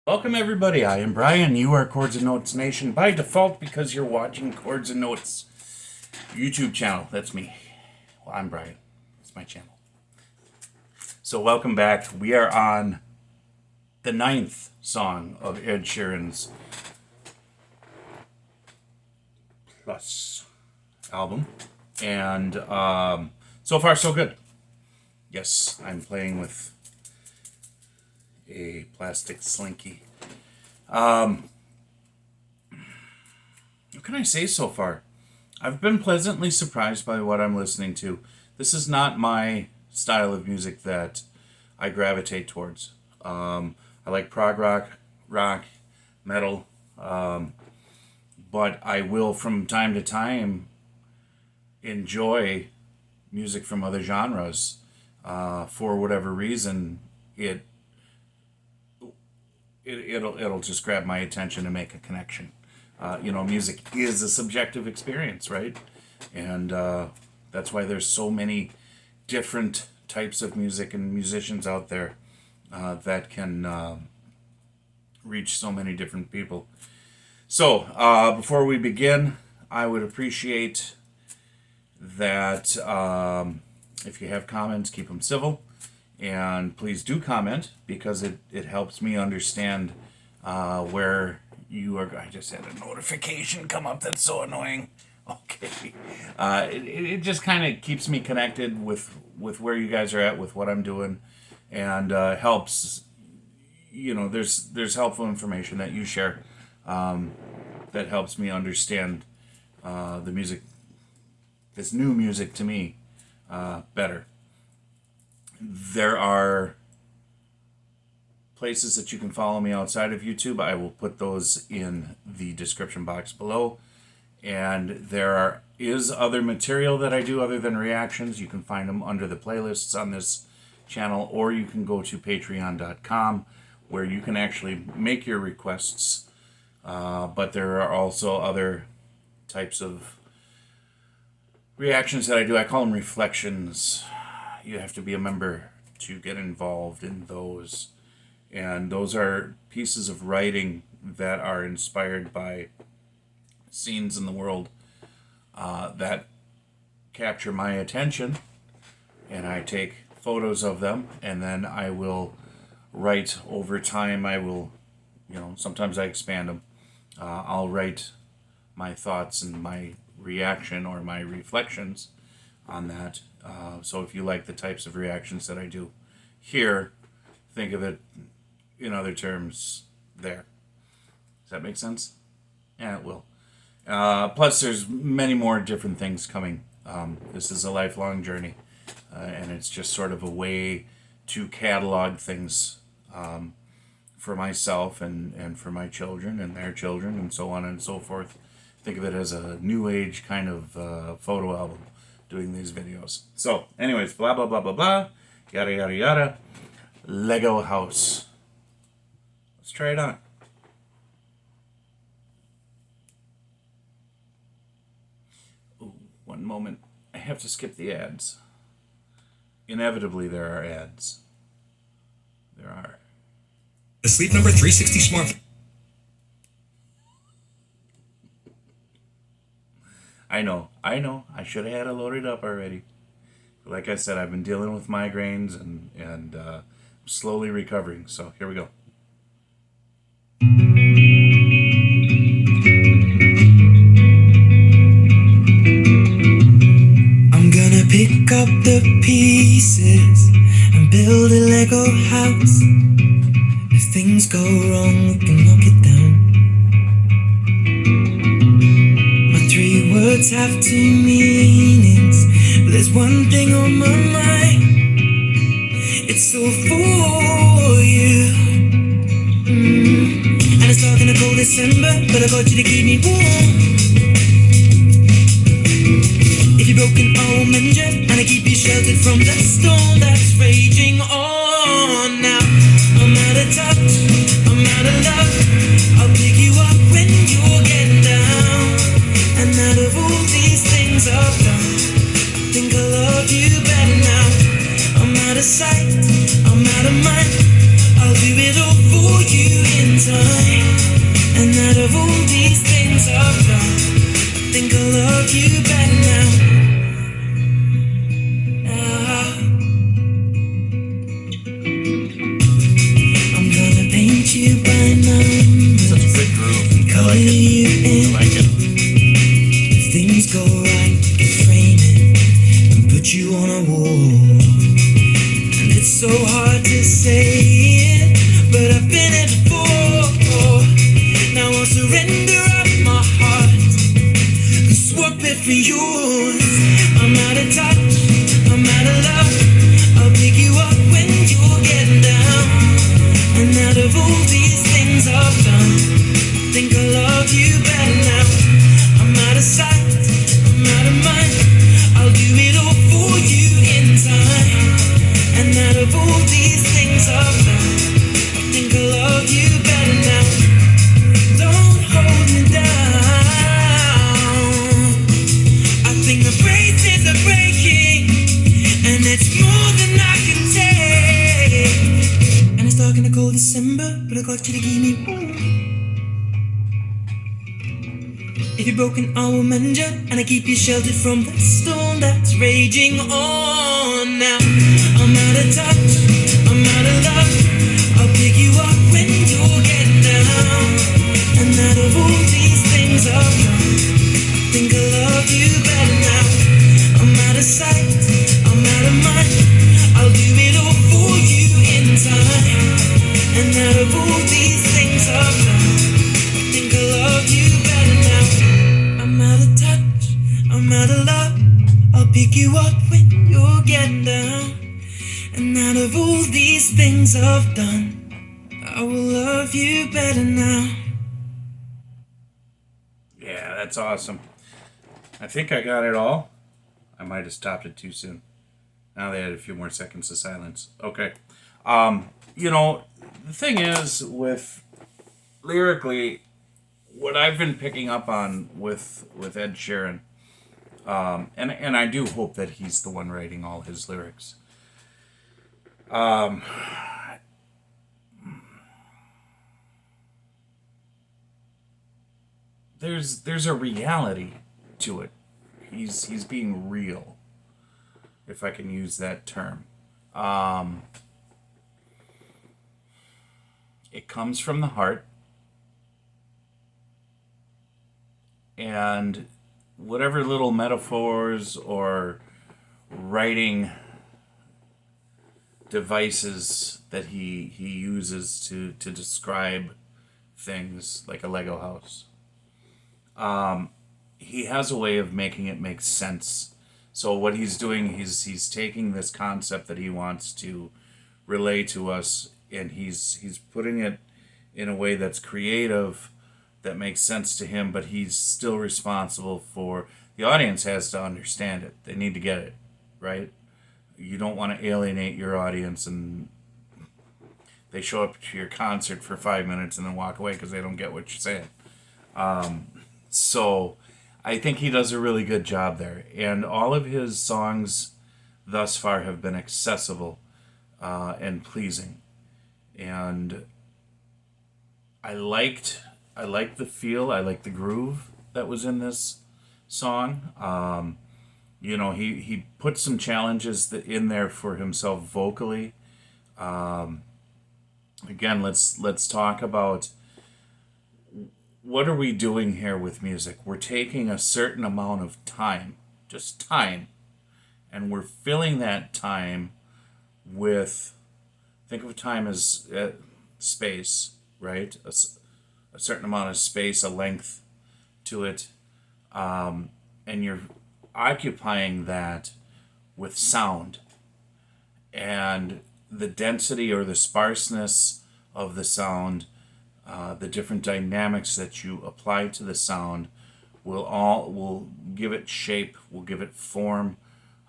Welcome everybody, I am Brian, you are Chords and Notes Nation by default because you're watching Chords and Notes YouTube channel. That's me. Well, I'm Brian. It's my channel. So welcome back. We are on the 9th song of Ed Sheeran's Plus album. And so far so good. Yes, I'm playing with a plastic slinky. What can I say so far? I've been pleasantly surprised by what I'm listening to. This is not my style of music that I gravitate towards. I like prog rock, metal, but I will from time to time enjoy music from other genres. For whatever reason, it'll just grab my attention and make a connection. Music is a subjective experience, right? And that's why there's so many different types of music and musicians out there that can reach so many different people. So before we begin, I would appreciate that if you have comments, keep them civil. And please do comment because it helps me understand where you are. I just had a notification come up that's so annoying. Okay. It just kind of keeps me connected with where you guys are at, with what I'm doing, and helps. There's helpful information that you share that helps me understand the music, this new music to me, better. There are places that you can follow me outside of YouTube. I will put those in the description box below. And there is other material that I do other than reactions. You can find them under the playlists on this channel, or you can go to patreon.com where you can actually make your requests. But there are also other types of reactions that I do. I call them reflections. You have to be a member to get involved in those. And those are pieces of writing that are inspired by scenes in the world that capture my attention. And I take photos of them, and then I will write over time. I will, sometimes I expand them. I'll write my thoughts and my reaction or my reflections on that. So if you like the types of reactions that I do here, think of it in other terms there. Does that make sense? Yeah, it will. Plus, there's many more different things coming. This is a lifelong journey, and it's just sort of a way to catalog things for myself and for my children and their children and so on and so forth. Think of it as a new age kind of photo album, doing these videos. So, anyways, blah, blah, blah, blah, blah, yada, yada, yada. Lego house. Let's try it on. Ooh, one moment. I have to skip the ads. Inevitably, there are ads. There are. The Sleep Number 360 smartphone. I know. I should have had it loaded up already. Like I said, I've been dealing with migraines and slowly recovering. So here we go. I'm gonna pick up the pieces and build a Lego house. If things go wrong, we can knock it down. Words have two meanings, but there's one thing on my mind. It's all for you. And it's dark in a cold December, but I got you to keep me warm. If you're broken, I will mend you, and I keep you sheltered from the storm that's raging on. Now I'm out of touch, I'm out of love. I'll pick you up when you're getting down. And out of all these things I've done, I think I love you better now. I'm out of sight, I'm out of mind. I'll do it all for you in you by number, Such a good groove. I like calling it. you in. I like it. If things go right, we can frame it and put you on a wall. And it's so hard to say it, but I've been it before. Now I'll surrender up my heart and swap it for yours. I'm out of touch, I'm out of love. I'll pick you up when you're getting down. And out of all these things I've done, I think I love you better now. I'm out of sight, I'm out of mind. I'll do it all for you in time. And out of all these things I've done, I think I love you better now. Don't hold me down. I think the braces are breaking, and it's more than I can take. And it's dark in a cold December, but I got you to give me warm. If you're broken, I will mend you, and I keep you sheltered from the storm that's raging on. Now I'm out of touch, I'm out of love. I'll pick you up when you're getting down. And out of all these things I've done, I think I love you better now. I'm out of sight, I'm out of mind. I'll do it all for you in time. And out of all these things I've done, I think I love you better now. I'm out of touch, I'm out of love. I'll pick you up when you're getting down. And out of all these things I've done, I will love you better now. Yeah, that's awesome. I think I got it all. I might have stopped it too soon. Now they had a few more seconds of silence. Okay. You know, the thing is with lyrically, what I've been picking up on with Ed Sheeran, and I do hope that he's the one writing all his lyrics. There's a reality to it. He's being real, if I can use that term. It comes from the heart, and whatever little metaphors or writing devices that he uses to describe things like a Lego house. He has a way of making it make sense. So what he's doing, he's taking this concept that he wants to relay to us, and he's putting it in a way that's creative, that makes sense to him, but he's still responsible for the audience has to understand it. They need to get it, right? You don't want to alienate your audience and they show up to your concert for 5 minutes and then walk away because they don't get what you're saying. So I think he does a really good job there. And all of his songs thus far have been accessible and pleasing. And I liked the feel, I liked the groove that was in this song. You know, he put some challenges in there for himself vocally. Again, let's talk about what are we doing here with music. We're taking a certain amount of time, just time, and we're filling that time with, think of time as space, right? A certain amount of space, a length to it, and you're occupying that with sound, and the density or the sparseness of the sound, the different dynamics that you apply to the sound will give it shape, will give it form,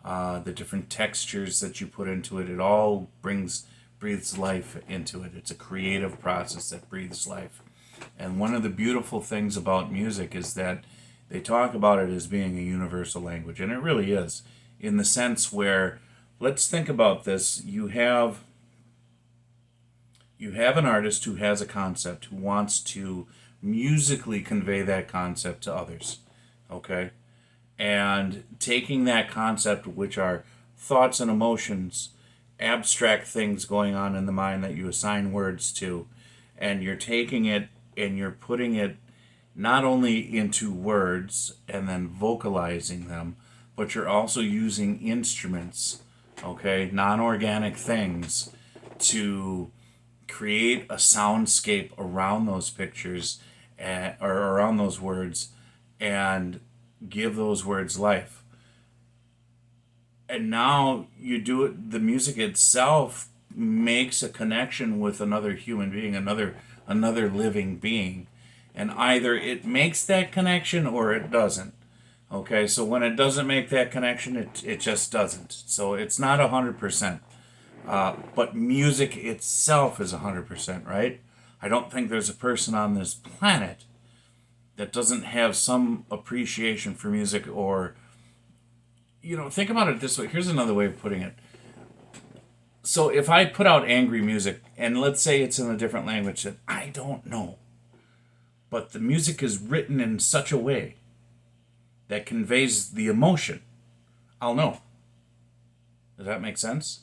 the different textures that you put into it. It all breathes life into it. It's a creative process that breathes life. And one of the beautiful things about music is that they talk about it as being a universal language, and it really is, in the sense where, let's think about this. You have an artist who has a concept, who wants to musically convey that concept to others, okay? And taking that concept, which are thoughts and emotions, abstract things going on in the mind that you assign words to, and you're taking it and you're putting it not only into words and then vocalizing them, but you're also using instruments, okay, non-organic things, to create a soundscape around those pictures or around those words and give those words life. And now you do it, the music itself makes a connection with another human being, another living being. And either it makes that connection or it doesn't. Okay, so when it doesn't make that connection, it just doesn't. So it's not 100%. But music itself is 100%, right? I don't think there's a person on this planet that doesn't have some appreciation for music, or, think about it this way. Here's another way of putting it. So if I put out angry music, and let's say it's in a different language that I don't know, but the music is written in such a way that conveys the emotion, I'll know. Does that make sense?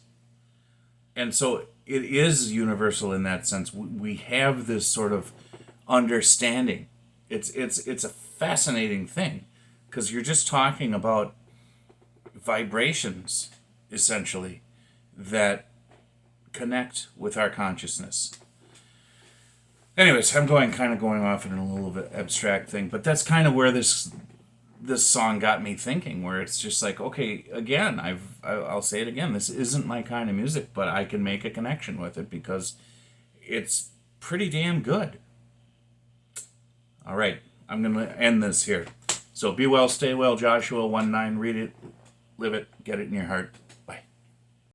And so it is universal in that sense. We have this sort of understanding. It's a fascinating thing, because you're just talking about vibrations, essentially, that connect with our consciousness. Anyways, I'm kind of going off in a little bit abstract thing, but that's kind of where this song got me thinking, where it's just like, okay, again, I'll say it again, this isn't my kind of music, but I can make a connection with it because it's pretty damn good. All right, I'm going to end this here. So be well, stay well, Joshua 1:9, read it, live it, get it in your heart. Bye.